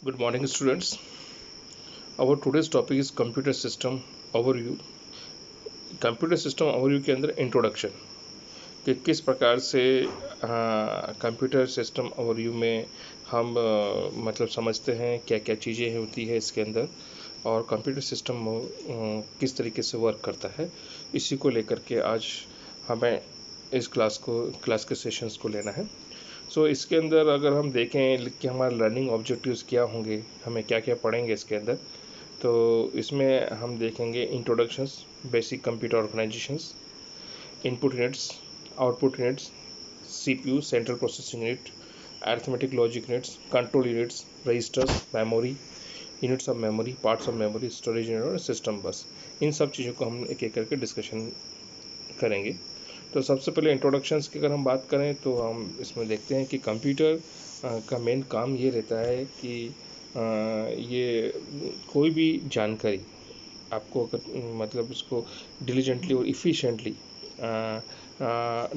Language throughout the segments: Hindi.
Good morning, students. Our today's topic is computer system overview. Computer system overview के अंदर इंट्रोडक्शन कि किस प्रकार से कंप्यूटर सिस्टम ओवरव्यू में हम मतलब समझते हैं क्या क्या चीज़ें होती है इसके अंदर और कंप्यूटर सिस्टम किस तरीके से वर्क करता है, इसी को लेकर के आज हमें इस क्लास के सेशंस को लेना है। इसके अंदर अगर हम देखें कि हमारे लर्निंग ऑब्जेक्टिव्स क्या होंगे, हमें क्या क्या पढ़ेंगे इसके अंदर, तो इसमें हम देखेंगे introductions, basic computer organisations, input units, output units, CPU central processing unit, arithmetic logic units, control units, registers, memory, units of memory, parts of memory, storage unit और सिस्टम बस। इन सब चीज़ों को हम एक एक करके डिस्कशन करेंगे। तो सबसे पहले इंट्रोडक्शंस की अगर हम बात करें तो हम इसमें देखते हैं कि कंप्यूटर का मेन काम ये रहता है कि ये कोई भी जानकारी आपको अगर मतलब उसको डिलीजेंटली और इफ़िशिएंटली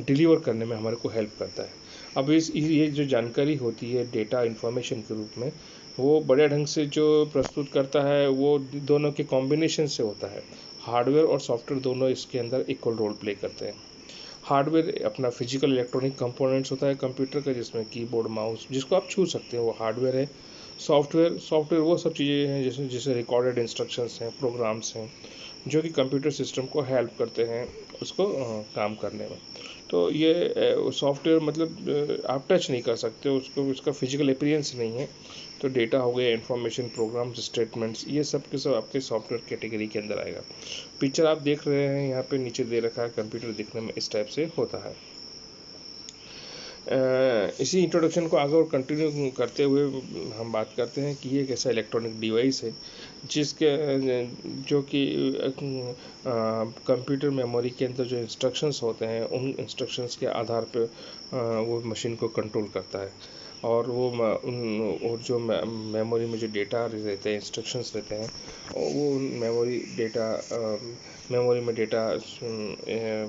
डिलीवर करने में हमारे को हेल्प करता है। अब ये जो जानकारी होती है डेटा इंफॉर्मेशन के रूप में, वो बड़े ढंग से जो प्रस्तुत करता है वो दोनों के कॉम्बिनेशन से होता है। हार्डवेयर और सॉफ्टवेयर दोनों इसके अंदर इक्वल रोल प्ले करते हैं। हार्डवेयर अपना फिजिकल इलेक्ट्रॉनिक कंपोनेंट्स होता है कंप्यूटर का, जिसमें कीबोर्ड माउस जिसको आप छू सकते हैं वो हार्डवेयर है। सॉफ्टवेयर वो सब चीज़ें हैं जैसे जैसे रिकॉर्डेड इंस्ट्रक्शंस हैं, प्रोग्राम्स हैं, जो कि कंप्यूटर सिस्टम को हेल्प करते हैं उसको काम करने में। तो ये सॉफ्टवेयर मतलब आप टच नहीं कर सकते उसको, उसका फिजिकल अपीयरेंस नहीं है। तो डेटा हो गया, इंफॉर्मेशन, प्रोग्राम्स, स्टेटमेंट्स, ये सब के सब आपके सॉफ्टवेयर कैटेगरी के अंदर आएगा। पिक्चर आप देख रहे हैं यहाँ पे नीचे दे रखा है, कंप्यूटर दिखने में इस टाइप से होता है। इसी इंट्रोडक्शन को आगे और कंटिन्यू करते हुए हम बात करते हैं कि ये एक ऐसा इलेक्ट्रॉनिक डिवाइस है जिसके जो कि कंप्यूटर मेमोरी के अंदर जो इंस्ट्रक्शंस होते हैं उन इंस्ट्रक्शंस के आधार पे वो मशीन को कंट्रोल करता है। और वो और जो मेमोरी में जो डेटा रहते हैं, इंस्ट्रक्शंस रहते हैं, वो मेमोरी में डेटा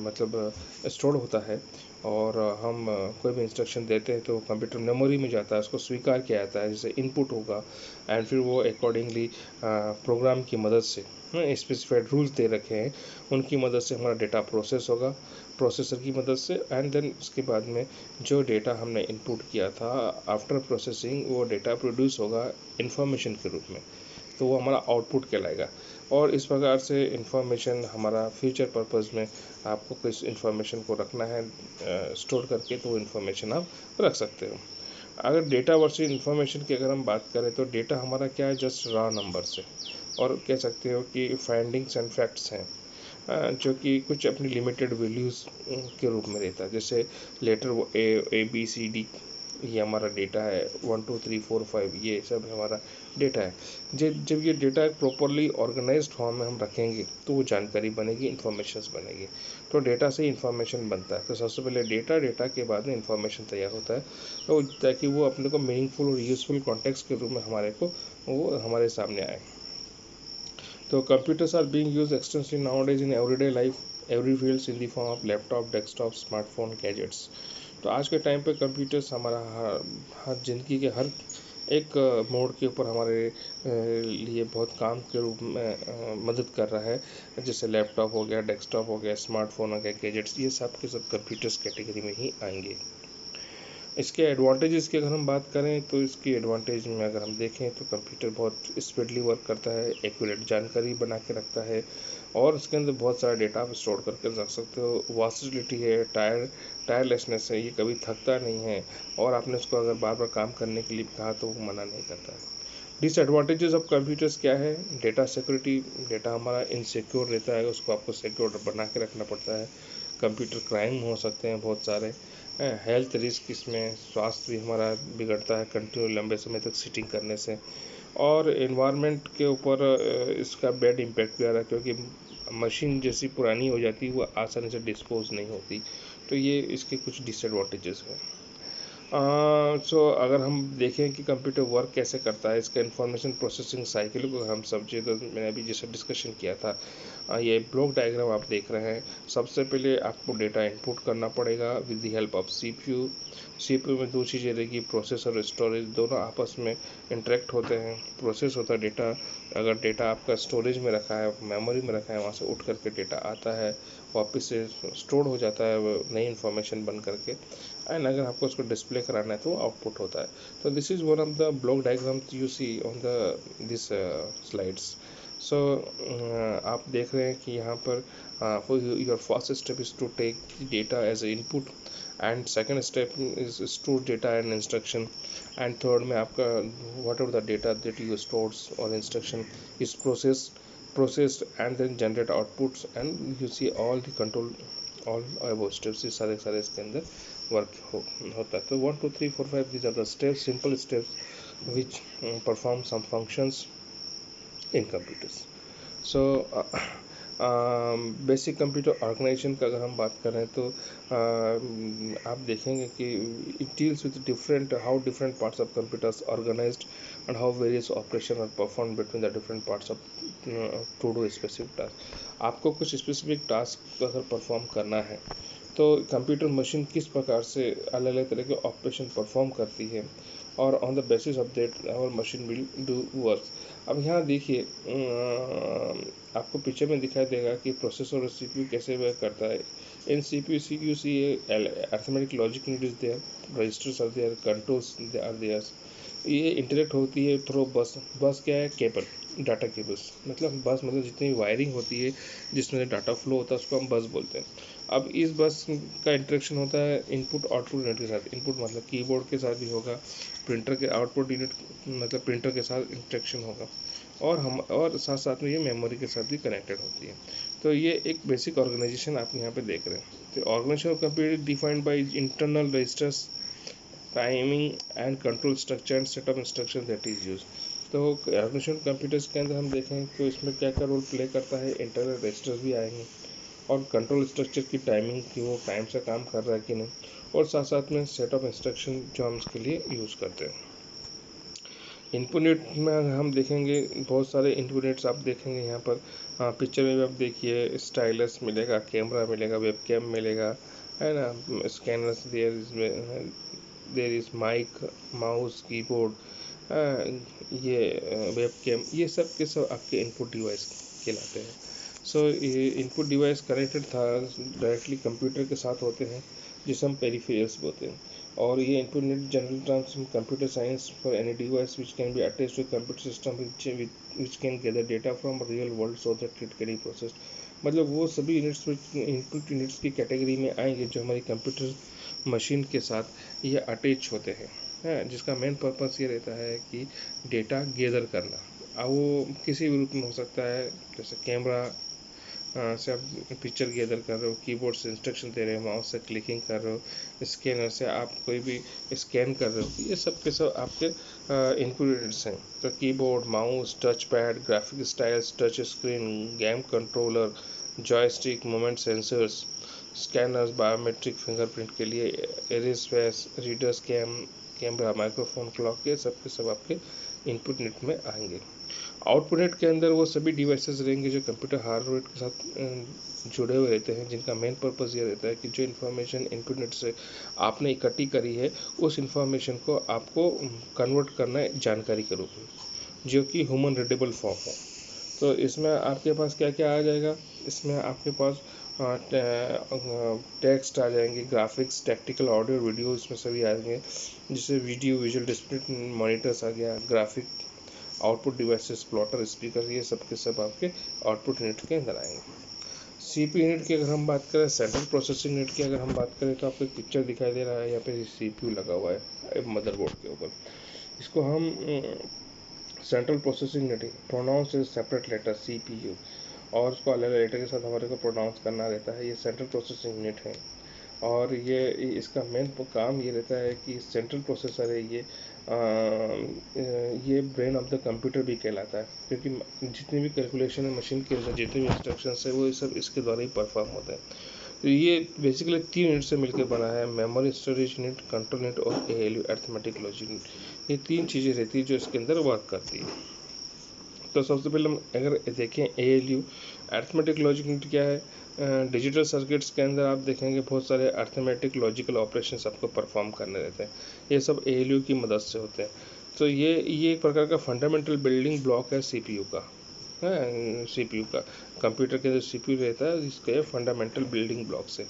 मतलब स्टोर होता है। और हम कोई भी इंस्ट्रक्शन देते हैं तो कंप्यूटर मेमोरी में जाता है, उसको स्वीकार किया जाता है, जैसे इनपुट होगा एंड फिर वो अकॉर्डिंगली प्रोग्राम की मदद से स्पेसिफाइड रूल्स दे रखे हैं, उनकी मदद से हमारा डेटा प्रोसेस होगा, प्रोसेसर की मदद से। एंड देन उसके बाद में जो डेटा हमने इनपुट किया था, आफ्टर प्रोसेसिंग वो डेटा प्रोड्यूस होगा इंफॉर्मेशन के रूप में, तो वो हमारा आउटपुट कहलाएगा। और इस प्रकार से इंफॉर्मेशन हमारा फ्यूचर पर्पज़ में आपको किस इंफॉर्मेशन को रखना है स्टोर करके, तो वो इंफॉर्मेशन आप रख सकते हो। अगर डेटा वर्सेस इंफॉर्मेशन की अगर हम बात करें तो डेटा हमारा क्या है, जस्ट रॉ नंबर्स है, और कह सकते हो कि फाइंडिंग्स एंड फैक्ट्स हैं, जो कि कुछ अपनी लिमिटेड वैल्यूज़ के रूप में रहता है। जैसे letter A B C D, ये हमारा डेटा है, 1 2 3 4 5, ये सब हमारा डेटा है। जब ये डेटा प्रॉपरली ऑर्गेनाइज्ड फॉर्म में हम रखेंगे तो वो जानकारी बनेगी, इंफॉर्मेशंस बनेगी। तो डेटा से इंफॉर्मेशन बनता है, तो सबसे पहले डेटा के बाद में इंफॉर्मेशन तैयार होता है, तो ताकि वो अपने को मीनिंगफुल और यूजफुल कॉन्टेक्स्ट के रूप में वो हमारे सामने आए। तो computers are being used extensively nowadays in everyday life, every fields in the form of laptop, desktop, smartphone, gadgets। तो आज के टाइम पे कंप्यूटर्स हमारा हर ज़िंदगी के हर एक मोड के ऊपर हमारे लिए बहुत काम के रूप में मदद कर रहा है। जैसे लैपटॉप हो गया, डेस्कटॉप हो गया, स्मार्टफोन हो गया, गैजेट्स, ये सब के सब कंप्यूटर्स कैटेगरी में ही आएंगे। इसके एडवांटेजेस की अगर हम बात करें तो इसकी एडवांटेज में अगर हम देखें तो कंप्यूटर बहुत स्पीडली वर्क करता है, एक्यूरेट जानकारी बना के रखता है, और उसके अंदर बहुत सारा डेटा आप स्टोर करके रख सकते हो। वर्सेटिलिटी है, टायरलेसनेस है, ये कभी थकता नहीं है, और आपने उसको अगर बार बार काम करने के लिए कहा तो वो मना नहीं करता है। डिसएडवांटेजेस ऑफ कंप्यूटर्स क्या है, डेटा सिक्योरिटी, डेटा हमारा इनसिक्योर रहता है, उसको आपको सिक्योर बना के रखना पड़ता है। कंप्यूटर क्राइम हो सकते हैं बहुत सारे, हेल्थ रिस्क, इसमें स्वास्थ्य भी हमारा बिगड़ता है कंटिन्यू लंबे समय तक सीटिंग करने से, और इन्वायरमेंट के ऊपर इसका बैड इम्पैक्ट भी आ रहा है, क्योंकि मशीन जैसी पुरानी हो जाती है वो आसानी से डिस्पोज नहीं होती। तो ये इसके कुछ डिसएडवांटेजेस हैं। सो अगर हम देखें कि कंप्यूटर वर्क कैसे करता है, इसका इंफॉर्मेशन प्रोसेसिंग साइकिल को हम समझे, तो मैंने अभी जैसे डिस्कशन किया था, ये ब्लॉक डायग्राम आप देख रहे हैं। सबसे पहले आपको डेटा इनपुट करना पड़ेगा with the help of CPU. CPU में दो चीज़ें रहेगी, प्रोसेसर और स्टोरेज, दोनों आपस में इंटरेक्ट होते हैं। प्रोसेस होता है डेटा, अगर डेटा आपका स्टोरेज में रखा है, मेमोरी में रखा है, वहाँ से उठ करके डेटा आता है, वापस से स्टोर हो जाता है नई इन्फॉर्मेशन बन करके, एंड अगर आपको उसको डिस्प्ले कराना है तो आउटपुट होता है। तो this is one of the block diagram you see on the this slides. So आप देख रहे हैं कि यहाँ पर your first step is to take data as a input, and second step is store data and instruction, and third में आपका whatever the data that you stores और instruction is processed and then generate outputs, and you see all the control, all above steps, ये सारे इसके अंदर वर्क होता है। तो 1 2 3 4 5 these are the steps, simple steps which perform some functions in computers. So basic computer organisation का अगर हम बात करें तो आप देखेंगे कि it deals with different how different parts of computers organised and how various operation are perform between the different parts of to do specific task. आपको कुछ स्पेसिफिक टास्क अगर परफॉर्म करना है तो कंप्यूटर मशीन किस प्रकार से अलग अलग तरह के ऑपरेशन परफॉर्म करती है, और on the basis of that our machine will do work. अब यहाँ देखिए आपको पिक्चर में दिखाई देगा कि प्रोसेसर और सीपीयू कैसे वर्क करता है। In CPU C arithmetic logic unit is there, registers are there, controls are there. ये इंटरेक्ट होती है थ्रू बस। बस क्या है? केबल, डाटा केबल्स, मतलब बस मतलब जितनी वायरिंग होती है जिसमें डाटा फ्लो होता है उसको हम बस बोलते हैं। अब इस बस का इंटरेक्शन होता है इनपुट आउटपुट यूनिट के साथ। इनपुट मतलब कीबोर्ड के साथ भी होगा, प्रिंटर के आउटपुट यूनिट मतलब प्रिंटर के साथ इंटरेक्शन होगा, और साथ साथ में ये मेमोरी के साथ भी कनेक्टेड होती है। तो ये एक बेसिक ऑर्गेनाइजेशन आप यहाँ पे देख रहे हैं। तो organisation of computer defined by internal registers, timing and control structure and set of instruction that is use. तो ऑर्गेनाइजेशन कंप्यूटर्स के अंदर हम देखें तो इसमें क्या क्या रोल प्ले करता है, इंटरनल रजिस्टर्स भी आएंगे, और कंट्रोल स्ट्रक्चर की टाइमिंग की वो टाइम से काम कर रहा है कि नहीं, और साथ साथ में सेट ऑफ इंस्ट्रक्शन जो हम इसके लिए यूज़ करते हैं। इनपुट यूनिट में हम देखेंगे बहुत सारे इनपुट यूनिट्स आप देखेंगे यहाँ पर पिक्चर में भी आप देखिए, स्टाइलस मिलेगा, कैमरा मिलेगा, वेबकैम मिलेगा, है ना, scanners, there is mic, mouse, keyboard, ये वेबकैम, ये सब के सब आपके इनपुट डिवाइस कहलाते हैं। सो ये इनपुट डिवाइस कनेक्टेड था डायरेक्टली कंप्यूटर के साथ होते हैं, जिसे हम पेरिफेरल्स बोलते हैं। और ये input unit general terms in computer science for any device which can be attached to computer system which can gather data from real world so that it can be processed. मतलब वो सभी यूनिट्स इनपुट यूनिट्स की कैटेगरी में आएंगे जो हमारी कंप्यूटर मशीन के साथ ये अटैच होते हैं, जिसका मेन पर्पस ये रहता है कि डेटा गैदर करना। अब वो किसी भी रूप में हो सकता है, जैसे कैमरा से आप पिक्चर गैदर कर रहे हो, कीबोर्ड से इंस्ट्रक्शन दे रहे हो, माउस से क्लिकिंग कर रहे हो, स्कैनर से आप कोई भी स्कैन कर रहे हो, ये सब के सब आपके इनपुट यूनिट्स हैं। तो keyboard, mouse, touch pad, graphic styles, touch screen, game controller, joystick, moment sensors, scanners, biometric fingerprint के लिए, iris face, readers, camera, microphone, clock, ये सब के सब आपके इनपुट यूनिट में आएंगे। आउटपुट यूनिट के अंदर वो सभी डिवाइसेस रहेंगे जो कंप्यूटर हार्डवेयर के साथ जुड़े हुए रहते हैं, जिनका मेन पर्पस ये रहता है कि जो इन्फॉर्मेशन इनपुट यूनिट से आपने इकट्ठी करी है उस इन्फॉर्मेशन को आपको कन्वर्ट करना है जानकारी के रूप में, जो कि ह्यूमन रीडेबल फॉर्म हो। तो इसमें आपके पास क्या क्या आ जाएगा, इसमें आपके पास टेक्स्ट आ जाएंगे, ग्राफिक्स, टैक्टिकल, ऑडियो, वीडियो, इसमें सभी आएंगे, जैसे वीडियो, विजुअल डिस्प्ले, मॉनिटर्स आ गया, graphic output devices, plotter, speaker, ये सब के सब आपके आउटपुट यूनिट के अंदर आएंगे। सीपीयू यूनिट की अगर हम बात करें, सेंट्रल प्रोसेसिंग यूनिट की अगर हम बात करें, तो आपको एक पिक्चर दिखाई दे रहा है, यहाँ पे सीपीयू लगा हुआ है मदरबोर्ड के ऊपर। इसको हम central processing unit pronounce is separate letter CPU, और उसको अलग अलग लेटर के साथ हमारे को प्रोनाउंस करना रहता है। ये सेंट्रल प्रोसेसिंग यूनिट है, और ये इसका मेन काम ये रहता है कि सेंट्रल प्रोसेसर है ये ब्रेन ऑफ द कंप्यूटर भी कहलाता है, क्योंकि जितनी भी कैलकुलेशन है मशीन के जितने भी इंस्ट्रक्शंस है वो सब इसके द्वारा ही परफॉर्म होते हैं। तो ये बेसिकली 3 यूनिट से मिलकर बना है, memory storage unit, control unit और ALU अर्थमेटिक लॉजिक यूनिट। ये 3 चीज़ें रहती है जो इसके अंदर वर्क करती है। तो सबसे पहले हम अगर देखें ALU अर्थमेटिक लॉजिक यूनिट क्या है, डिजिटल सर्किट्स के अंदर आप देखेंगे बहुत सारे अर्थमेटिक लॉजिकल ऑपरेशंस आपको परफॉर्म करने रहते हैं, ये सब ALU की मदद से होते हैं। तो ये एक प्रकार का फंडामेंटल बिल्डिंग ब्लॉक है CPU का, CPU का, कंप्यूटर के अंदर CPU रहता है, इसके फंडामेंटल बिल्डिंग ब्लॉक्स है।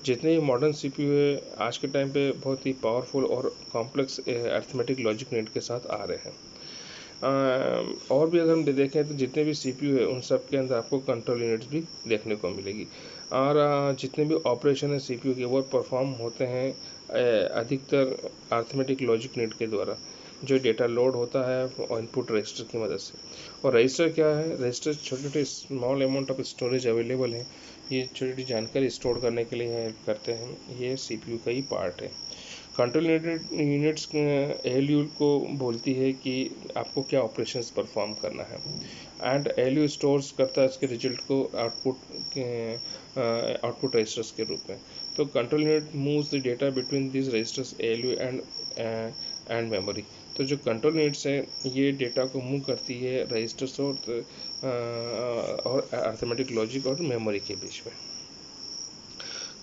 जितने भी मॉडर्न CPU है आज के टाइम पे बहुत ही पावरफुल और कॉम्प्लेक्स अर्थमेटिक लॉजिक यूनिट के साथ आ रहे हैं। और भी अगर हम देखें तो जितने भी CPU है उन सब के अंदर आपको कंट्रोल यूनिट्स भी देखने को मिलेगी, और जितने भी ऑपरेशन है CPU के वो परफॉर्म होते हैं अधिकतर अर्थमेटिक लॉजिक यूनिट के द्वारा, जो डेटा लोड होता है इनपुट रजिस्टर की मदद से। और रजिस्टर क्या है, रजिस्टर छोटे छोटे small amount of storage available है, ये छोटी छोटी जानकारी स्टोर करने के लिए हेल्प करते हैं, ये CPU का ही पार्ट है। कंट्रोल यूनिट्स ALU को बोलती है कि आपको क्या ऑपरेशंस परफॉर्म करना है, एंड ALU स्टोर्स करता है इसके रिजल्ट को आउटपुट रजिस्टर्स के रूप में। तो control unit moves the data between this registers ALU and memory. तो जो कंट्रोल यूनिट्स है ये डेटा को मूव करती है रजिस्टर्स और अर्थमेटिक लॉजिक और मेमोरी के बीच में।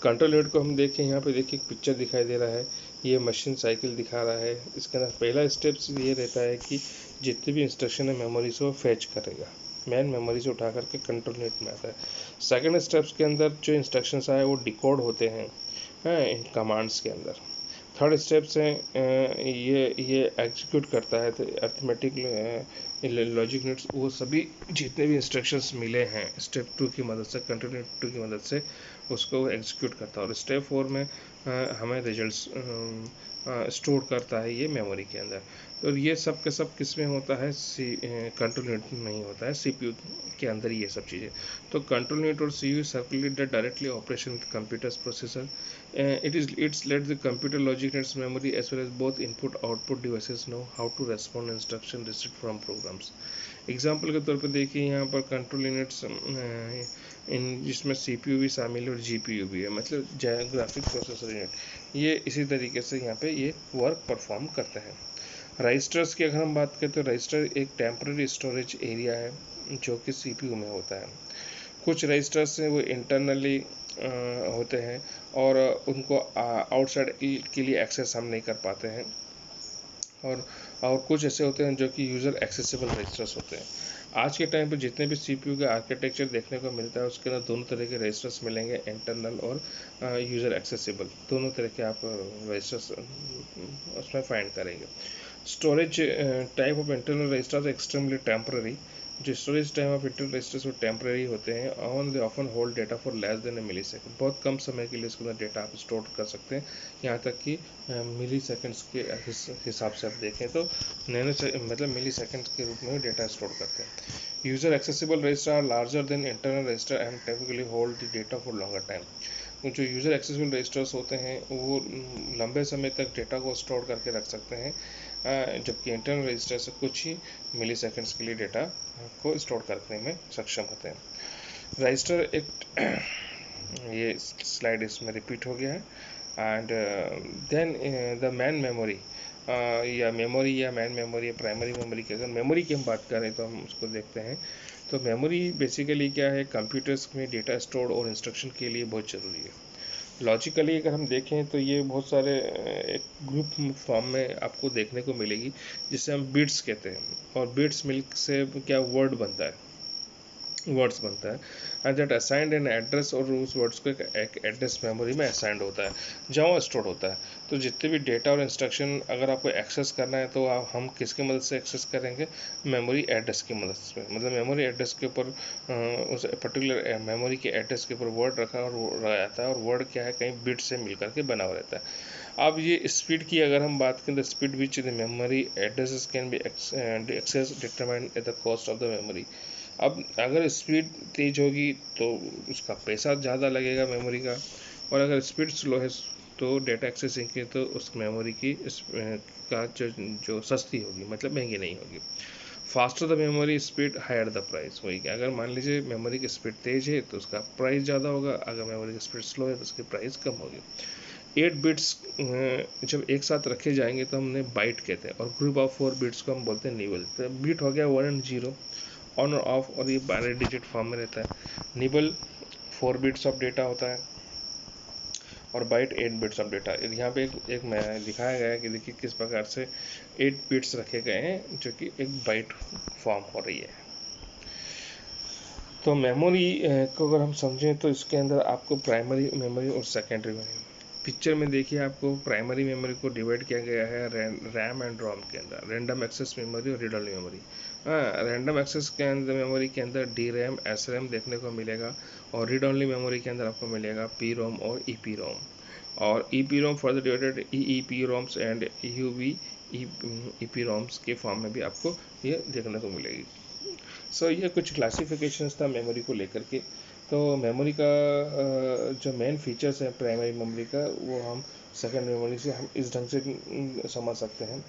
कंट्रोल यूनिट को हम देखें, यहाँ पे देखिए एक पिक्चर दिखाई दे रहा है, ये मशीन साइकिल दिखा रहा है। इसके अंदर पहला स्टेप ये रहता है कि जितने भी इंस्ट्रक्शन है मेमोरी से वो फैच करेगा, मेन मेमोरी से उठा करके कंट्रोल यूनिट में आता है। सेकंड स्टेप्स के अंदर जो इंस्ट्रक्शंस आए वो डिकोड होते हैं इन कमांड्स के अंदर। थर्ड स्टेप्स हैं ये एग्जीक्यूट करता है, तो अर्थमेटिक लॉजिक यूनिट्स वो सभी जितने भी इंस्ट्रक्शंस मिले हैं स्टेप 2 की मदद से, कंट्रोल यूनिट 2 की मदद से उसको एग्जीक्यूट करता है। और स्टेप 4 में हमें रिजल्ट्स स्टोर करता है ये मेमोरी के अंदर। तो ये सब के सब किस में होता है, कंट्रोल यूनिट में ही होता है, CPU के अंदर ये सब चीज़ें। तो कंट्रोल यूनिट और CPU circulate the directly operation with computers processor, it's let the computer logic units memory as well as both input output devices know how to respond instruction received from programs। Example के तौर पर देखिए यहाँ पर कंट्रोल यूनिट्स जिसमें CPU भी शामिल है और GPU भी है, मतलब ग्राफिक प्रोसेसर यूनिट, ये इसी तरीके से यहाँ पे ये वर्क परफॉर्म करते हैं। रजिस्टर्स की अगर हम बात करें तो रजिस्टर एक टेम्पररी स्टोरेज एरिया है जो कि CPU में होता है। कुछ रजिस्टर्स हैं वो इंटरनली होते हैं और उनको आउटसाइड के लिए एक्सेस हम नहीं कर पाते हैं, और कुछ ऐसे होते हैं जो कि यूज़र एक्सेसिबल रजिस्टर्स होते हैं। आज के टाइम पर जितने भी CPU का आर्किटेक्चर देखने को मिलता है उसके अंदर दोनों तरह के रजिस्टर्स मिलेंगे, इंटरनल और यूज़र एक्सेसिबल, दोनों तरह के आप रजिस्टर्स उसमें फाइंड करेंगे। Storage type of internal registers extremely temporary, जो storage time of internal registers वो टेम्पररी होते हैं, और they often hold data for less than a millisecond, बहुत कम समय के लिए इसके अंदर डेटा आप स्टोर कर सकते हैं, यहाँ तक कि मिली सेकेंड्स के हिसाब से आप देखें तो मतलब मिली सेकेंड के रूप में डेटा स्टोर करते हैं। User accessible register are larger than internal register and typically hold the data for longer time. जो यूज़र एक्सेसिबल रजिस्टर्स होते हैं वो लंबे समय तक डेटा को स्टोर करके रख सकते हैं, जबकि इंटरनल रजिस्टर से कुछ ही मिली सेकेंड्स के लिए डेटा को स्टोर करने में सक्षम होते हैं। रजिस्टर एक ये स्लाइड इसमें रिपीट हो गया है। And then the main memory या मैन मेमोरी या प्राइमरी मेमोरी की अगर मेमोरी की हम बात करें तो हम उसको देखते हैं। तो मेमोरी बेसिकली क्या है, कंप्यूटर्स में डेटा स्टोर और इंस्ट्रक्शन के लिए बहुत ज़रूरी है। लॉजिकली अगर हम देखें तो ये बहुत सारे एक ग्रुप फॉर्म में आपको देखने को मिलेगी जिसे हम बिट्स कहते हैं, और बिट्स मिल्क से क्या वर्ड बनता है, वर्ड्स बनता है, and that assigned an address, और उस वर्ड्स को एक एड्रेस मेमोरी में असाइंड होता है जहाँ वो स्टोर होता है। तो जितने भी डेटा और इंस्ट्रक्शन अगर आपको एक्सेस करना है तो हम किसकी मदद से एक्सेस करेंगे, मेमोरी एड्रेस की मदद से। मतलब मेमोरी एड्रेस के ऊपर उस पर्टिकुलर मेमोरी के एड्रेस के ऊपर वर्ड रखा और रहता है, और वर्ड क्या है कहीं बिट से मिल करके बना हुआ रहता है। अब ये स्पीड की अगर हम बात करें तो speed which the memory addresses can be access determined at the cost of the memory. अब अगर स्पीड तेज़ होगी तो उसका पैसा ज़्यादा लगेगा मेमोरी का, और अगर स्पीड स्लो है तो डेटा एक्सेसिंग की तो उस मेमोरी की का जो सस्ती होगी, मतलब महंगी नहीं होगी। Faster the memory speed higher the price. वही कि अगर मान लीजिए मेमोरी की स्पीड तेज है तो उसका प्राइस ज़्यादा होगा, अगर मेमोरी की स्पीड स्लो है तो उसकी प्राइस कम होगी। 8 बिट्स जब एक साथ रखे जाएंगे तो हमने बाइट कहते हैं, और ग्रुप ऑफ 4 बिट्स को हम बोलते हैं निबल। तो बिट हो गया 1 और 0, ऑन और ऑफ, और ये बाइनरी डिजिट फॉर्म में रहता है। निबल 4 बिट्स ऑफ डेटा होता है और बाइट 8 बिट्स ऑफ डेटा। यहाँ पे एक मैं दिखाया गया है कि देखिए किस प्रकार से 8 बिट्स रखे गए हैं जो कि एक बाइट फॉर्म हो रही है। तो मेमोरी को अगर हम समझें तो इसके अंदर आपको प्राइमरी मेमोरी और सेकेंडरी मेमोरी, पिक्चर में देखिए आपको प्राइमरी मेमोरी को डिवाइड किया गया है रैम एंड रोम के अंदर, रैंडम एक्सेस मेमोरी और read only memory. Random access के अंदर मेमोरी के अंदर डी रैम, एस रैम देखने को मिलेगा, और रीड ओनली मेमोरी के अंदर आपको मिलेगा पी रोम और ई पी रोम। और E P ROM further divided E P ROMs and U V E P ROMs के फॉर्म में भी आपको ये देखने को मिलेगी। सो ये कुछ क्लासिफिकेशंस था मेमोरी को लेकर के। तो मेमोरी का जो मेन फीचर्स है प्राइमरी मेमोरी का, वो हम सेकेंड मेमोरी से हम इस ढंग से समझ सकते हैं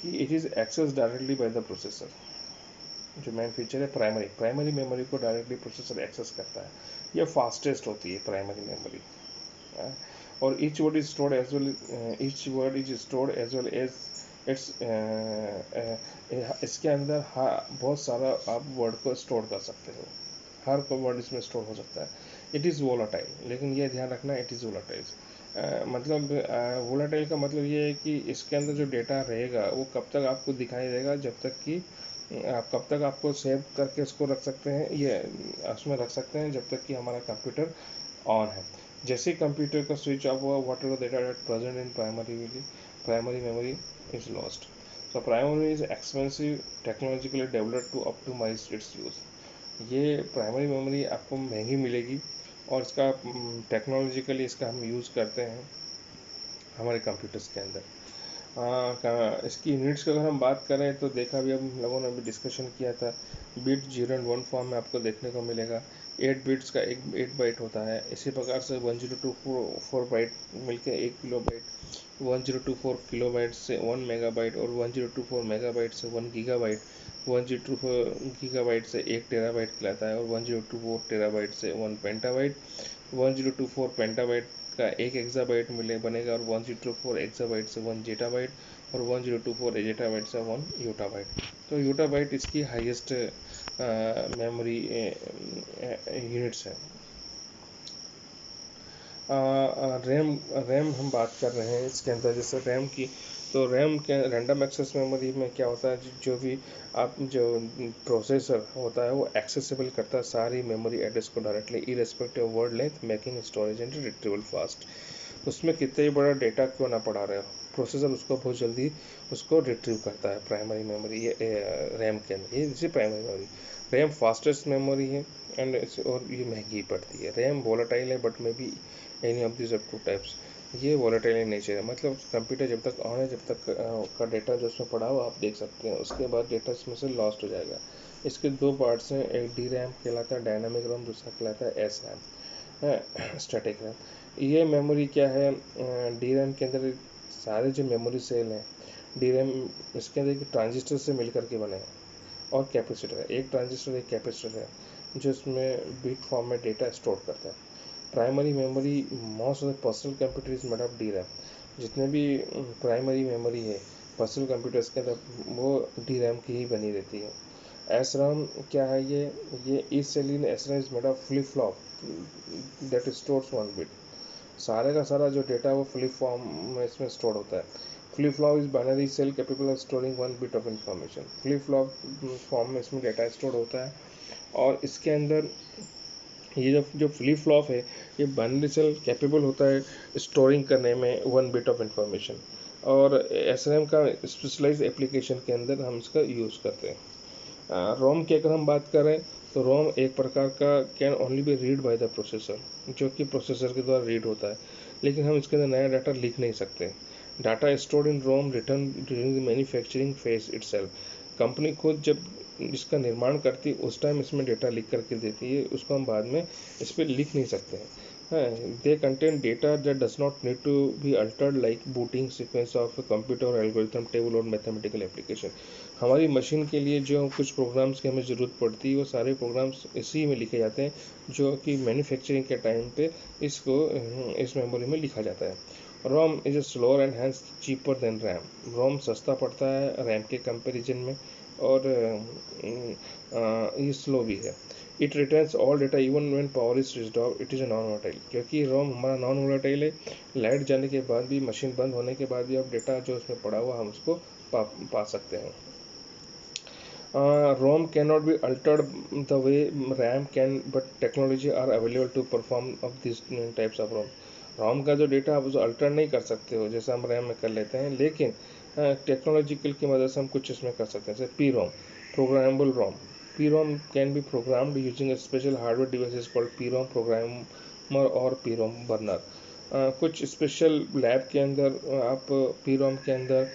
कि it is access directly by the processor. जो मेन फीचर है प्राइमरी मेमोरी को डायरेक्टली प्रोसेसर एक्सेस करता है, यह फास्टेस्ट होती है प्राइमरी मेमोरी। और each word is stored as well as its इसके अंदर बहुत सारा आप वर्ड को स्टोर कर सकते हो, हर कोई वर्ड इसमें स्टोर हो सकता है। इट इज़ वोलाटाइल, लेकिन ये ध्यान रखना इट इज़ वोलाटाइल। मतलब वोलाटाइल का मतलब ये है कि इसके अंदर जो डेटा रहेगा वो कब तक आपको दिखाई देगा, जब तक कि आप कब तक आपको सेव करके उसको रख सकते हैं, ये उसमें रख सकते हैं जब तक कि हमारा कंप्यूटर ऑन है। जैसे कंप्यूटर का स्विच ऑफ हुआ, what ever data present in primary memory is lost. So primary is expensive, technologically developed to optimize its use। ये प्राइमरी मेमोरी आपको महंगी मिलेगी और इसका टेक्नोलॉजिकली इसका हम यूज़ करते हैं हमारे कंप्यूटर्स के अंदर। इसकी यूनिट्स की अगर हम बात करें तो देखा भी हम लोगों ने भी डिस्कशन किया था, बिट 0 और 1 फॉर्म में आपको देखने को मिलेगा। 8 बिट्स का 8 बाइट होता है। इसी प्रकार से 1024 बाइट मिलकर 1 किलो बाइट, 1024 किलो बाइट से 1 मेगाबाइट, और 1024 मेगाबाइट से 1 गीगाबाइट, 1024 गीगाबाइट से 1 टेराबाइट कहलाता है, और 1024 टेराबाइट से 1 पेंटाबाइट। 1024 पेंटाबाइट का 1 एक्साबाइट बनेगा, और 1024 एक्साबाइट से 1 जेटाबाइट, और 1024 जेटाबाइट से 1 यूटाबाइट। तो यूटाबाइट इसकी हाईएस्ट मेमोरी यूनिट्स है। रैम रैम हम बात कर रहे हैं इसके अंदर, जैसे रैम की, तो रैम के रैंडम एक्सेस मेमोरी में क्या होता है, जो भी आप जो प्रोसेसर होता है वो एक्सेसिबल करता है सारी मेमोरी एड्रेस को directly irrespective of word length, making storage and retrieval fast. उसमें कितना ही बड़ा डेटा क्यों ना पड़ा रहे हो, प्रोसेसर उसको बहुत जल्दी उसको रिट्रीव करता है प्राइमरी मेमोरी रैम के अंदर। ये जैसे primary memory, RAM fastest memory है एंड और ये महंगी पड़ती है। रैम वोलेटाइल है but may be any of this two types. ये वोलेटाइल इन नेचर है, मतलब कंप्यूटर जब तक ऑन है, जब तक का डेटा जो उसमें पड़ा हो आप देख सकते हैं, उसके बाद डेटा इसमें से लॉस्ट हो जाएगा। इसके दो पार्ट्स हैं, एक डी रैम कहलाता है डायनामिक रैम, दूसरा कहलाता है एस रैम स्टैटिक रैम। ये मेमोरी क्या है, डी रैम के अंदर सारे जो मेमोरी सेल हैं, डी रैम इसके अंदर ट्रांजिस्टर से मिल करके बने हैं, और कैपेसिटर है, एक ट्रांजिस्टर एक कैपेसिटर है जो इसमें बिट फॉर्म में डेटा स्टोर करता है। Primary memory, most of the personal computer is made of D RAM. जितने भी प्राइमरी मेमोरी है पर्सनल कंप्यूटर्स के अंदर, वो डी रैम की ही बनी रहती है। एस रैम क्या है, ये इस सेलिन एस RAM is made of flip flop that stores 1 bit. सारे का सारा जो डेटा वो फ्लिप फॉर्म में इसमें स्टोर होता है। Flip flop is binary cell capable of storing 1 bit of information. Flip flop form में इसमें डेटा स्टोर होता है, और इसके अंदर ये जो फ्लिप फ्लॉप है ये बाइनरी सेल कैपेबल होता है स्टोरिंग करने में 1 बिट ऑफ इंफॉर्मेशन। और एस का स्पेशलाइज एप्लीकेशन के अंदर हम इसका यूज़ करते हैं। रोम की अगर हम बात करें तो रोम एक प्रकार का can only be read by the processor, जो कि प्रोसेसर के द्वारा रीड होता है, लेकिन हम इसके अंदर नया डाटा लिख नहीं सकते। Data stored in ROM return during the manufacturing phase itself. Company खुद जब इसका निर्माण करती उस टाइम इसमें डेटा लिख करके देती है, उसको हम बाद में इस पर लिख नहीं सकते हैं। They contain data that does not need to be altered like booting sequence of a computer or algorithm table और mathematical application. हमारी मशीन के लिए जो कुछ प्रोग्राम्स की हमें ज़रूरत पड़ती है वो सारे प्रोग्राम्स इसी में लिखे जाते हैं जो कि मैन्युफैक्चरिंग के टाइम पे इसको इस मेमोरी में लिखा जाता है। ROM is slower and hence cheaper than RAM. ROM सस्ता पड़ता है रैम के कंपैरिजन में और ये स्लो भी है। It returns all data even when power is switched off. It is a non volatile, क्योंकि रोम हमारा नॉन वोलेटाइल है। लाइट जाने के बाद भी, मशीन बंद होने के बाद भी आप डेटा जो उसमें पड़ा हुआ हम उसको पा सकते हैं। ROM cannot be altered the way RAM can, but technology are available to perform of these types of ROM. ROM का जो डेटा आप उसे अल्टर नहीं कर सकते हो जैसे हम रैम में कर लेते हैं, लेकिन टेक्नोलॉजिकल की मदद से हम कुछ इसमें कर सकते हैं, जैसे PROM, programmable ROM। PROM can be programmed using a special hardware devices called PROM programmer और PROM burner। कुछ स्पेशल लैब के अंदर आप PROM के अंदर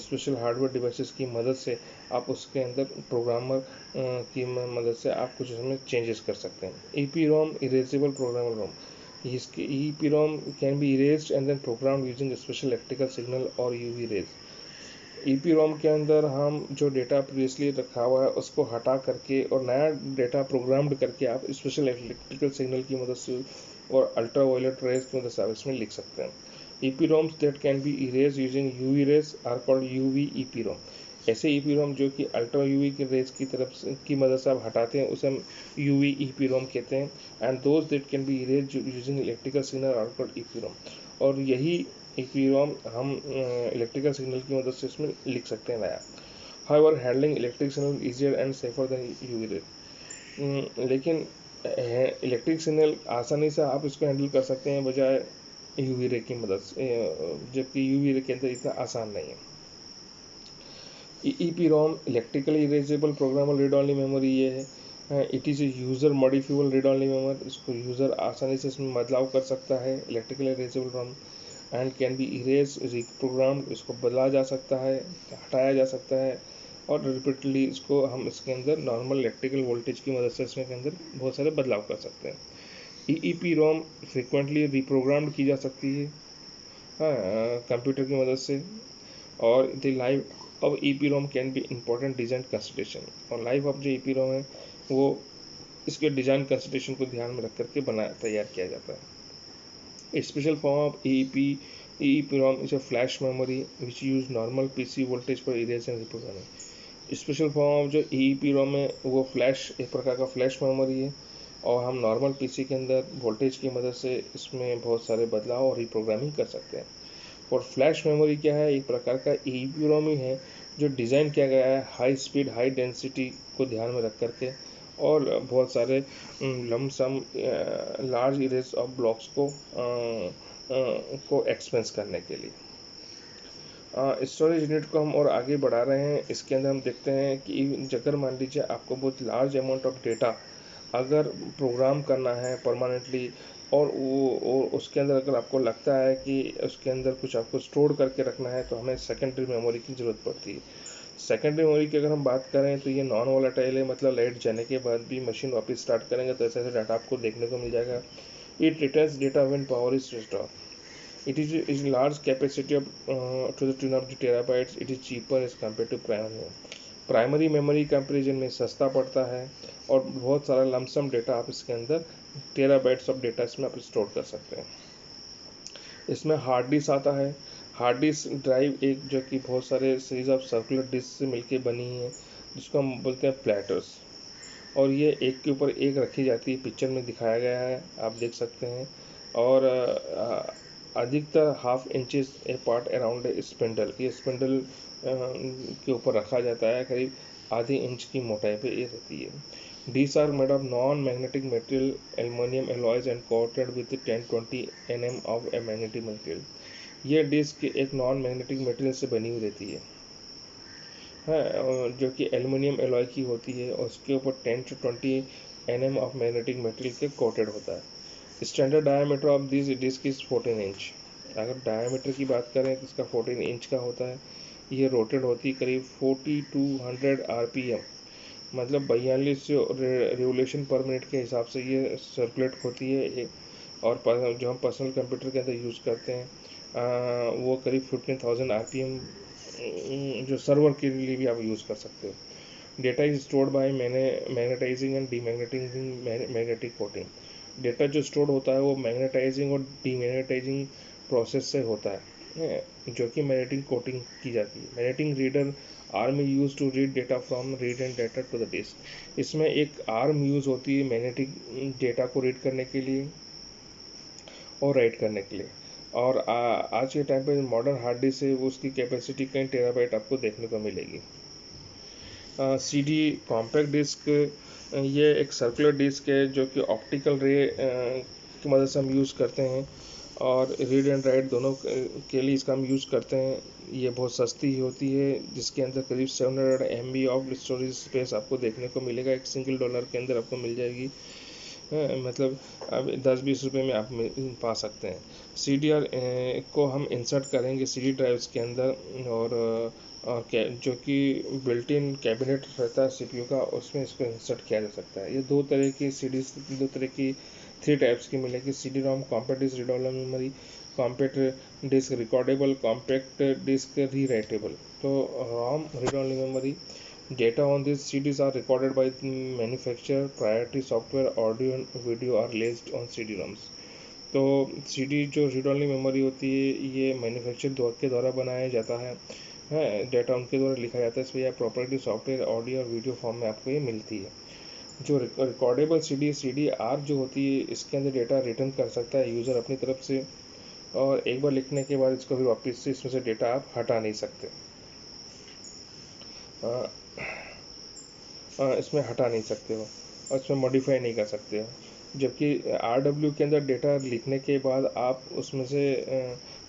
स्पेशल हार्डवेयर डिवाइसेस की मदद से आप उसके अंदर प्रोग्रामर की मदद से आप कुछ उसमें चेंजेस कर सकते हैं। EPROM erasable programmer ROM. इसकी EPROM can be erased and then program using special electrical signal और UV रेज। EPROM के अंदर हम जो डेटा प्रीवियसली रखा हुआ है उसको हटा करके और नया डेटा प्रोग्राम्ड करके आप स्पेशल इलेक्ट्रिकल सिग्नल की मदद से और अल्ट्रा वायलेट रेज की मदद से आप इसमें लिख सकते हैं। EPROMs that can be erased using UV rays are called UV EPROM। ऐसे EPROM जो कि अल्ट्रा यूवी की रेज की तरफ से की मदद से आप हटाते हैं उसे हम UV EPROM कहते हैं। And those that can be erase using electrical signal are called EPROM। और यही EPROM हम इलेक्ट्रिकल सिग्नल की मदद से इसमें लिख सकते हैं नया। However handling electric signal easier and safer than UV rays. लेकिन इलेक्ट्रिक सिग्नल आसानी से आप इसको हैंडल कर सकते हैं बजाय UV रे की मदद से, जबकि UV रे के अंदर इतना आसान नहीं है। EPROM electrically erasable programmable read only memory ये है। It is a user modifiable read only memory. इसको यूज़र आसानी से इसमें बदलाव कर सकता है। Electrically erasable ROM and can be erase reprogrammed. इसको बदला जा सकता है, हटाया जा सकता है और रिपीटली इसको हम इसके अंदर नॉर्मल इलेक्ट्रिकल वोल्टेज की मदद से इसके अंदर बहुत सारे बदलाव कर सकते हैं। EEPROM फ्रिक्वेंटली रिप्रोग्राम्ड की जा सकती है कंप्यूटर की मदद से। और the life of EPROM can be important design consideration. और लाइफ ऑफ जो EPROM है वो इसके डिज़ाइन कंसिडरेशन को ध्यान में रख करके तैयार किया जाता है। Special form of EEPROM is a flash memory which use normal PC voltage पर erase and reprogramming. Special form of जो EEPROM है वो फ्लैश, एक प्रकार का फ्लैश मेमोरी है और हम नॉर्मल PC के अंदर वोल्टेज की मदद से इसमें बहुत सारे बदलाव और रिप्रोग्रामिंग कर सकते हैं। और फ्लैश मेमोरी क्या है, एक प्रकार का EEPROM ही है जो डिज़ाइन किया गया है हाई स्पीड हाई डेंसिटी को ध्यान में रख करके और बहुत सारे lump sum large erase of blocks को एक्सपेंस करने के लिए। स्टोरेज यूनिट को हम और आगे बढ़ा रहे हैं। इसके अंदर हम देखते हैं कि अगर मान लीजिए आपको बहुत लार्ज अमाउंट ऑफ डेटा अगर प्रोग्राम करना है परमानेंटली और उसके अंदर अगर आपको लगता है कि उसके अंदर कुछ आपको स्टोर करके रखना है तो हमें सेकेंडरी मेमोरी की ज़रूरत पड़ती है। सेकेंडरी मेमोरी की अगर हम बात करें तो ये नॉन वोलेटाइल है, मतलब लाइट जाने के बाद भी मशीन वापस स्टार्ट करेंगे तो ऐसे ऐसे डाटा आपको देखने को मिल जाएगा। It returns data when power is switched off. It is large capacity of to the tune of the terabytes. It is cheaper as compare to primary memory comparison में सस्ता पड़ता है और बहुत सारा लमसम डेटा आप इसके अंदर टेराबाइट्स ऑफ डेटा इसमें आप स्टोर कर सकते हैं। इसमें हार्ड डिस्क आता है। हार्ड डिस्क ड्राइव एक जो कि बहुत सारे सीरीज ऑफ सर्कुलर डिस्क से मिलके बनी है जिसको हम बोलते हैं प्लेटर्स। और ये एक के ऊपर एक रखी जाती है, पिक्चर में दिखाया गया है, आप देख सकते हैं। और अधिकतर half inches A part around a spindle. ये स्पिंडल के ऊपर रखा जाता है, करीब आधी इंच की मोटाई पे ये रहती है। These are made of non-magnetic material, aluminum alloys and coated with 10-20 nm of a magnetic material। ये डिस्क एक नॉन मैग्नेटिक मटेरियल से बनी हुई रहती है जो कि एल्युमिनियम एलॉय की होती है और उसके ऊपर 10 to 20 nm of magnetic material के कोटेड होता है। Standard diameter of this disk is 14 inch. अगर डायमीटर की बात करें तो इसका 14 इंच का होता है। ये रोटेट होती है करीब 40 to 100 RPM, मतलब 42 रेवोल्यूशन पर मिनट के हिसाब से ये सर्कुलेट होती है और जो हम पर्सनल कंप्यूटर के अंदर यूज़ करते हैं वो करीब 15,000 RPM जो सर्वर के लिए भी आप यूज़ कर सकते हो। Data is stored by magnetizing and demagnetizing magnetic coating. Data जो स्टोर होता है वो मैग्नेटाइजिंग और डीमैग्नेटाइजिंग प्रोसेस से होता है, जो कि मैग्नेटिक कोटिंग की जाती है। Magnetic reader arm use to read data from read and data to the disk. इसमें एक आर्म यूज़ होती है मैग्नेटिक डेटा को रीड करने के लिए और राइट करने के लिए। और आज के टाइम पे मॉडर्न हार्ड डिस्क है उसकी कैपेसिटी कई टेराबाइट आपको देखने को मिलेगी। CD कॉम्पैक्ट डिस्क, ये एक सर्कुलर डिस्क है जो कि ऑप्टिकल रे की मदद से हम यूज़ करते हैं और रीड एंड राइट दोनों के लिए इसका हम यूज़ करते हैं। ये बहुत सस्ती ही होती है, जिसके अंदर करीब 700 MB ऑफ स्टोरेज स्पेस आपको देखने को मिलेगा। एक सिंगल डॉलर के अंदर आपको मिल जाएगी। मतलब अब 10-20 रुपये में आप पा सकते हैं। CDR को हम इंसर्ट करेंगे CD ड्राइव्स के अंदर और जो कि बिल्ट इन कैबिनेट रहता है CPU का, उसमें इसको इंसर्ट किया जा सकता है। ये दो तरह की थ्री टाइप्स की मिलेगी। CD-ROM compact disk read only memory, compact disk recordable, compact disk rewritable. तो ROM read only memory, data on these CDs are recorded by the manufacturer. Priority software, audio and video are released on CD-ROMs। तो CD जो रीड ओनली मेमोरी होती है ये मैन्युफैक्चर के द्वारा बनाया जाता है, डेटा उनके द्वारा लिखा जाता है। इसमें यह प्रॉपर्टी सॉफ्टवेयर, ऑडियो और वीडियो फॉर्म में आपको ये मिलती है। जो रिकॉर्डेबल CDR जो होती है इसके अंदर डेटा रिटर्न कर सकता है यूज़र अपनी तरफ से, और एक बार लिखने के बाद इसको भी वापस से इसमें से डेटा आप हटा नहीं सकते, इसमें हटा नहीं सकते हो और इसमें मॉडिफाई नहीं कर सकते हो। जबकि RW के अंदर डेटा लिखने के बाद आप उसमें से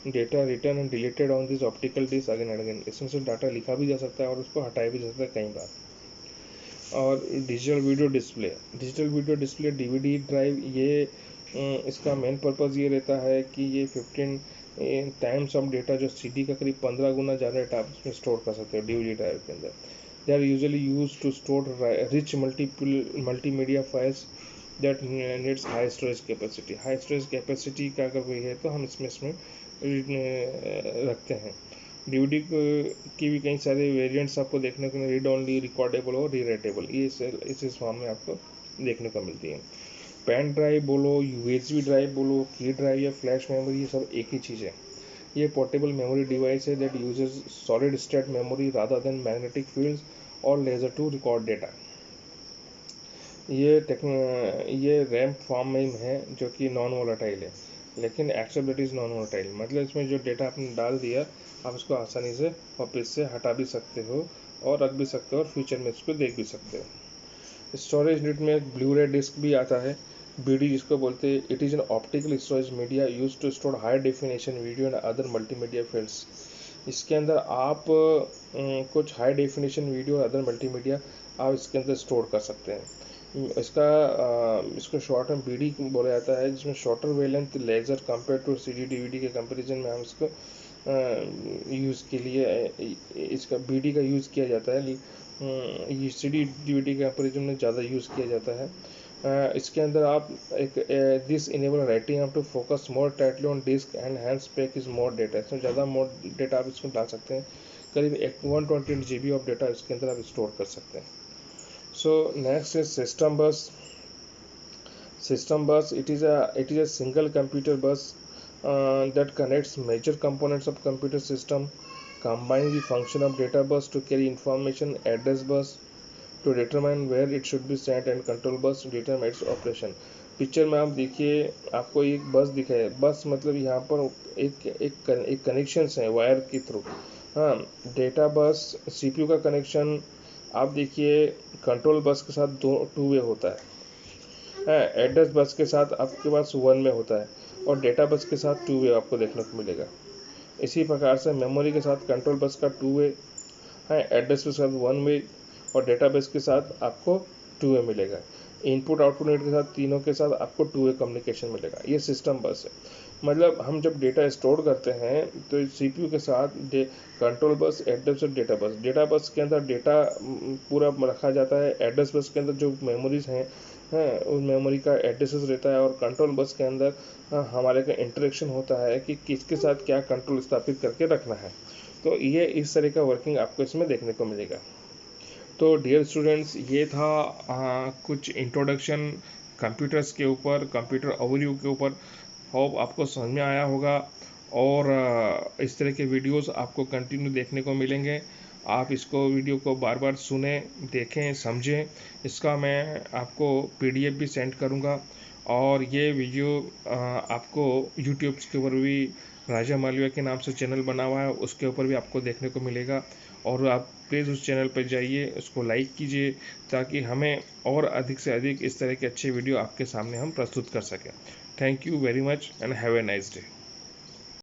data written and deleted on this optical disk again and again, इसमें से डाटा लिखा भी जा सकता है और उसको हटाया भी जा सकता है कई बार। और digital video display DVD drive, ये इसका मेन पर्पज़ ये रहता है कि ये 15 टाइम्स ऑफ डेटा जो CD का करीब 15 गुना ज़्यादा डेटा आप इसमें स्टोर कर सकते हो DVD ड्राइव के अंदर। They are usually used to store rich multimedia files that needs high storage capacity। High storage capacity का अगर कोई है तो हम इसमें रखते हैं। DVD की भी कई सारे वेरिएंट्स आपको देखने को, रीड ओनली, रिकॉर्डेबल और री राइटेबल, ये इस फॉर्म में आपको देखने को मिलती है। पेन ड्राइव बोलो, USB ड्राइव बोलो, की ड्राइव या फ्लैश मेमोरी, ये सब एक ही चीज़ है। ये पोर्टेबल मेमोरी डिवाइस है that uses solid state memory rather than magnetic fields और लेजर टू रिकॉर्ड डेटा। ये रैम फॉर्म में है जो कि नॉन वोलेटाइल है, लेकिन एक्सेप्ट इज नॉन वोलेटाइल, मतलब इसमें जो डेटा आपने डाल दिया आप इसको आसानी से वापस से हटा भी सकते हो और रख भी सकते हो और फ्यूचर में इसको देख भी सकते हो। स्टोरेज यूनिट में एक ब्लू रे डिस्क भी आता है, BD जिसको बोलते हैं। It is an optical storage media use to store high definition video and other multimedia files. इसके अंदर आप कुछ हाई डेफिनेशन वीडियो और अदर मल्टीमीडिया आप इसके अंदर स्टोर कर सकते हैं। इसको शॉर्ट में BD बोला जाता है, जिसमें shorter wavelength laser compare to CD DVD के कंपैरिजन में हम इसको यूज़ के लिए इसका BD का यूज़ किया जाता है। CD DVD के कंपैरिजन में ज़्यादा यूज़ किया जाता है। इसके अंदर आप दिस इनेबल राइटिंग आप to focus more tightly on disk and hence pack is more data. इसमें ज़्यादा मोर डेटा आप इसमें डाल सकते हैं, करीब 128 GB ऑफ डेटा इसके अंदर आप स्टोर कर सकते हैं। सो नेक्स्ट इज सिस्टम बस। It is a single computer bus that connects major components of computer system, combining the function of data bus to carry information, address bus to determine where it should be sent, and control bus to determine its operation। Picture में आप देखिए, आपको एक बस दिखा है। बस मतलब यहाँ पर एक कनेक्शन है वायर के थ्रू। हाँ, डेटा बस CPU का कनेक्शन आप देखिए, कंट्रोल बस के साथ टू वे होता है, एड्रेस बस के साथ आपके पास 1 में होता है और डेटा बस के साथ 2 वे आपको देखने को मिलेगा। इसी प्रकार से मेमोरी के साथ कंट्रोल बस का 2 वे है, एड्रेस के साथ 1 वे और डेटाबेस के साथ आपको 2 वे मिलेगा। इनपुट आउटपुट यूनिट के साथ तीनों के साथ आपको 2 वे कम्युनिकेशन मिलेगा। ये सिस्टम बस है। मतलब हम जब डेटा स्टोर करते हैं तो CPU के साथ कंट्रोल बस, एड्रेस और डेटा बस के अंदर डेटा पूरा रखा जाता है। एड्रेस बस के अंदर जो मेमोरीज हैं है, उस मेमोरी का एड्रेसेस रहता है, और कंट्रोल बस के अंदर हमारे का इंटरेक्शन होता है कि किसके साथ क्या कंट्रोल स्थापित करके रखना है। तो ये इस तरह का वर्किंग आपको इसमें देखने को मिलेगा। तो डियर स्टूडेंट्स, ये था कुछ इंट्रोडक्शन कंप्यूटर्स के ऊपर, कंप्यूटर ओवरव्यू के ऊपर। होप आपको समझ में आया होगा, और इस तरह के वीडियोस आपको कंटिन्यू देखने को मिलेंगे। आप इसको वीडियो को बार बार सुने, देखें, समझें। इसका मैं आपको पीडीएफ भी सेंड करूँगा, और ये वीडियो आपको यूट्यूब के ऊपर भी राजा मालविया के नाम से चैनल बना हुआ है, उसके ऊपर भी आपको देखने को मिलेगा। और आप प्लीज़ उस चैनल पर जाइए, उसको लाइक कीजिए, ताकि हमें और अधिक से अधिक इस तरह के अच्छे वीडियो आपके सामने हम प्रस्तुत कर सकें। Thank you very much and have a nice day.